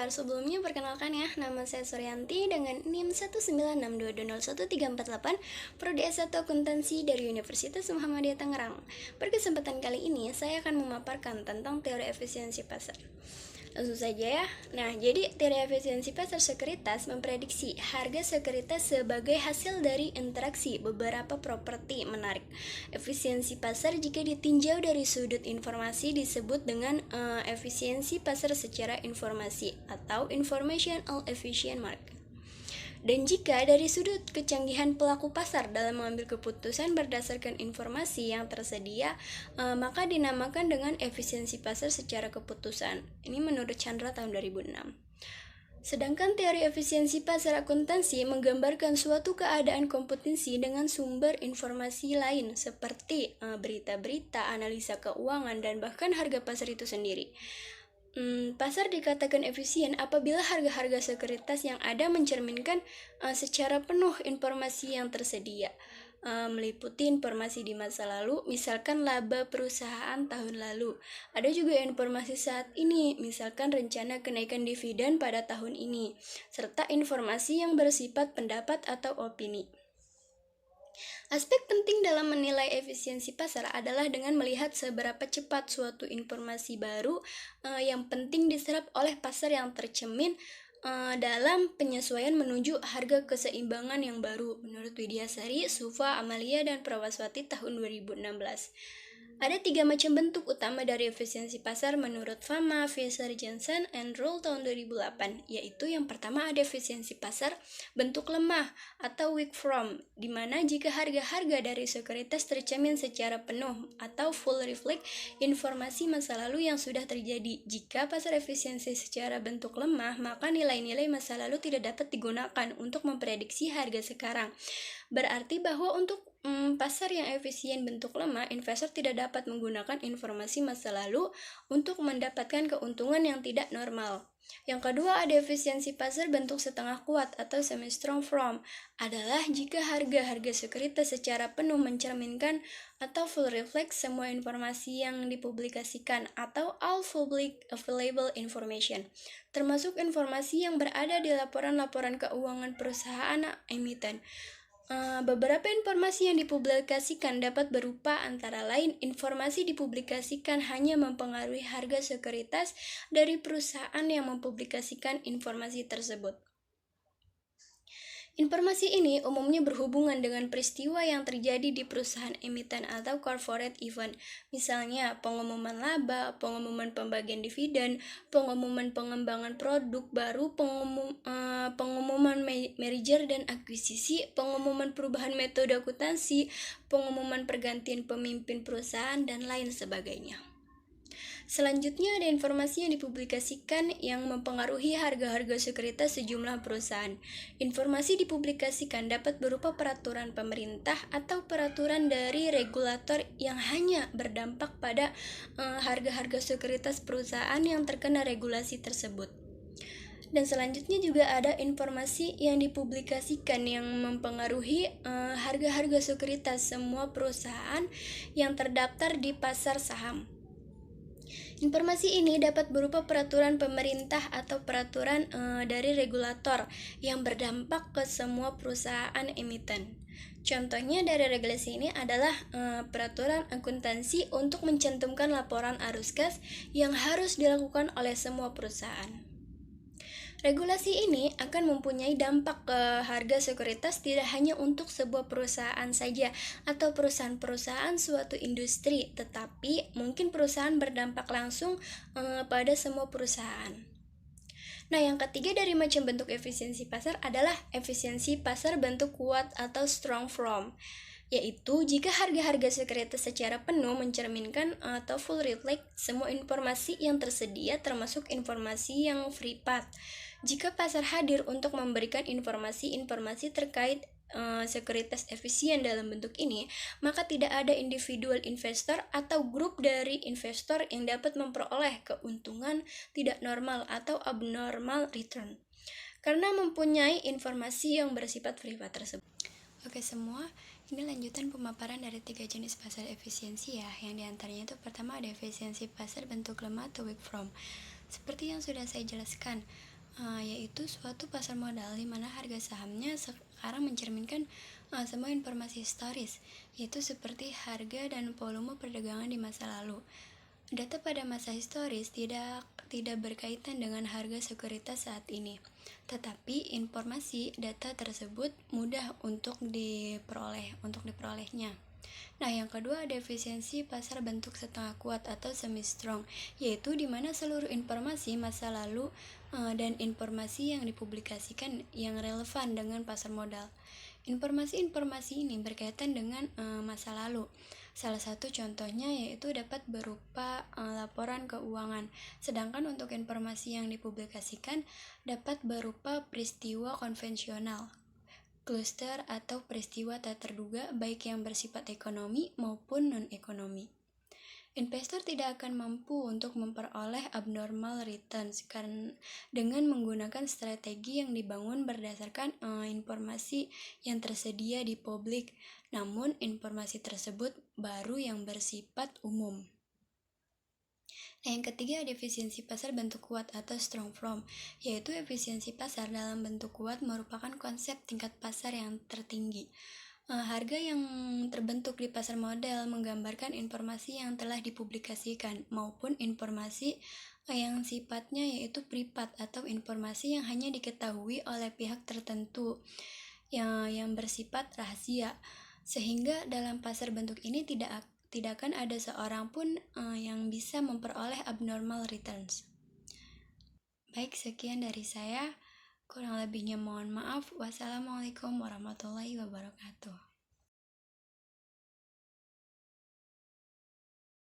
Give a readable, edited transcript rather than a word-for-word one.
pendengar sebelumnya, perkenalkan ya, nama saya Suryanti dengan NIM 19622011348, Prodi S1 Akuntansi dari Universitas Muhammadiyah Tangerang. Pada kesempatan kali ini, saya akan memaparkan tentang teori efisiensi pasar. Langsung saja ya. Nah, jadi teori efisiensi pasar sekuritas memprediksi harga sekuritas sebagai hasil dari interaksi beberapa properti menarik. Efisiensi pasar jika ditinjau dari sudut informasi disebut dengan efisiensi pasar secara informasi atau informational efficient market. Dan jika dari sudut kecanggihan pelaku pasar dalam mengambil keputusan berdasarkan informasi yang tersedia, maka dinamakan dengan efisiensi pasar secara keputusan. Ini menurut Chandra tahun 2006. Sedangkan teori efisiensi pasar akuntansi menggambarkan suatu keadaan kompetensi dengan sumber informasi lain seperti berita-berita, analisa keuangan, dan bahkan harga pasar itu sendiri. Pasar dikatakan efisien apabila harga-harga sekuritas yang ada mencerminkan secara penuh informasi yang tersedia, meliputi informasi di masa lalu, misalkan laba perusahaan tahun lalu. Ada juga informasi saat ini, misalkan rencana kenaikan dividen pada tahun ini, serta informasi yang bersifat pendapat atau opini. Aspek penting dalam menilai efisiensi pasar adalah dengan melihat seberapa cepat suatu informasi baru yang penting diserap oleh pasar yang tercermin dalam penyesuaian menuju harga keseimbangan yang baru menurut Widyasari, Sufa, Amalia, dan Prawaswati tahun 2016. Ada 3 macam bentuk utama dari efisiensi pasar menurut Fama, Fisher, Jensen, and Roll tahun 2008, yaitu yang pertama ada efisiensi pasar bentuk lemah atau weak from, di mana jika harga-harga dari sekuritas tercermin secara penuh atau full reflect informasi masa lalu yang sudah terjadi. Jika pasar efisiensi secara bentuk lemah, maka nilai-nilai masa lalu tidak dapat digunakan untuk memprediksi harga sekarang. Berarti bahwa untuk pasar yang efisien bentuk lemah, investor tidak dapat menggunakan informasi masa lalu untuk mendapatkan keuntungan yang tidak normal. Yang kedua ada efisiensi pasar bentuk setengah kuat atau semi-strong from, adalah jika harga-harga sekuritas secara penuh mencerminkan atau full reflect semua informasi yang dipublikasikan atau all public available information, termasuk informasi yang berada di laporan-laporan keuangan perusahaan emiten. Beberapa informasi yang dipublikasikan dapat berupa antara lain informasi dipublikasikan hanya mempengaruhi harga sekuritas dari perusahaan yang mempublikasikan informasi tersebut. Informasi ini umumnya berhubungan dengan peristiwa yang terjadi di perusahaan emiten atau corporate event, misalnya pengumuman laba, pengumuman pembagian dividen, pengumuman pengembangan produk baru, pengumuman merger dan akuisisi, pengumuman perubahan metode akuntansi, pengumuman pergantian pemimpin perusahaan, dan lain sebagainya. Selanjutnya ada informasi yang dipublikasikan yang mempengaruhi harga-harga sekuritas sejumlah perusahaan. Informasi dipublikasikan dapat berupa peraturan pemerintah atau peraturan dari regulator yang hanya berdampak pada harga-harga sekuritas perusahaan yang terkena regulasi tersebut. Dan selanjutnya juga ada informasi yang dipublikasikan yang mempengaruhi harga-harga sekuritas semua perusahaan yang terdaftar di pasar saham. Informasi ini dapat berupa peraturan pemerintah atau peraturan dari regulator yang berdampak ke semua perusahaan emiten. Contohnya dari regulasi ini adalah peraturan akuntansi untuk mencantumkan laporan arus kas yang harus dilakukan oleh semua perusahaan. Regulasi ini akan mempunyai dampak ke harga sekuritas tidak hanya untuk sebuah perusahaan saja atau perusahaan-perusahaan suatu industri, tetapi mungkin perusahaan berdampak langsung pada semua perusahaan. Nah, yang ketiga dari macam bentuk efisiensi pasar adalah efisiensi pasar bentuk kuat atau strong from, yaitu jika harga-harga sekuritas secara penuh mencerminkan atau full reflect semua informasi yang tersedia termasuk informasi yang free path. Jika pasar hadir untuk memberikan informasi-informasi terkait sekuritas efisien dalam bentuk ini, maka tidak ada individual investor atau grup dari investor yang dapat memperoleh keuntungan tidak normal atau abnormal return karena mempunyai informasi yang bersifat privat tersebut. Oke semua, ini lanjutan pemaparan dari 3 jenis pasar efisiensi ya, yang diantaranya itu pertama ada efisiensi pasar bentuk lemah atau weak from. Seperti yang sudah saya jelaskan, yaitu suatu pasar modal di mana harga sahamnya sekarang mencerminkan semua informasi historis, yaitu seperti harga dan volume perdagangan di masa lalu. Data pada masa historis tidak berkaitan dengan harga sekuritas saat ini, tetapi informasi data tersebut mudah untuk diperolehnya. Nah, yang kedua ada efisiensi pasar bentuk setengah kuat atau semi strong, yaitu di mana seluruh informasi masa lalu dan informasi yang dipublikasikan yang relevan dengan pasar modal. Informasi-informasi ini berkaitan dengan masa lalu. Salah satu contohnya yaitu dapat berupa laporan keuangan, sedangkan untuk informasi yang dipublikasikan dapat berupa peristiwa konvensional, kluster atau peristiwa tak terduga baik yang bersifat ekonomi maupun non-ekonomi. Investor tidak akan mampu untuk memperoleh abnormal returns dengan menggunakan strategi yang dibangun berdasarkan informasi yang tersedia di publik, namun informasi tersebut baru yang bersifat umum. Nah, yang ketiga ada efisiensi pasar bentuk kuat atau strong form, yaitu efisiensi pasar dalam bentuk kuat merupakan konsep tingkat pasar yang tertinggi. Harga yang terbentuk di pasar modal menggambarkan informasi yang telah dipublikasikan maupun informasi yang sifatnya yaitu privat atau informasi yang hanya diketahui oleh pihak tertentu yang bersifat rahasia, sehingga dalam pasar bentuk ini tidak akan ada seorang pun yang bisa memperoleh abnormal returns. Baik, sekian dari saya. Kurang lebihnya mohon maaf. Wassalamualaikum warahmatullahi wabarakatuh.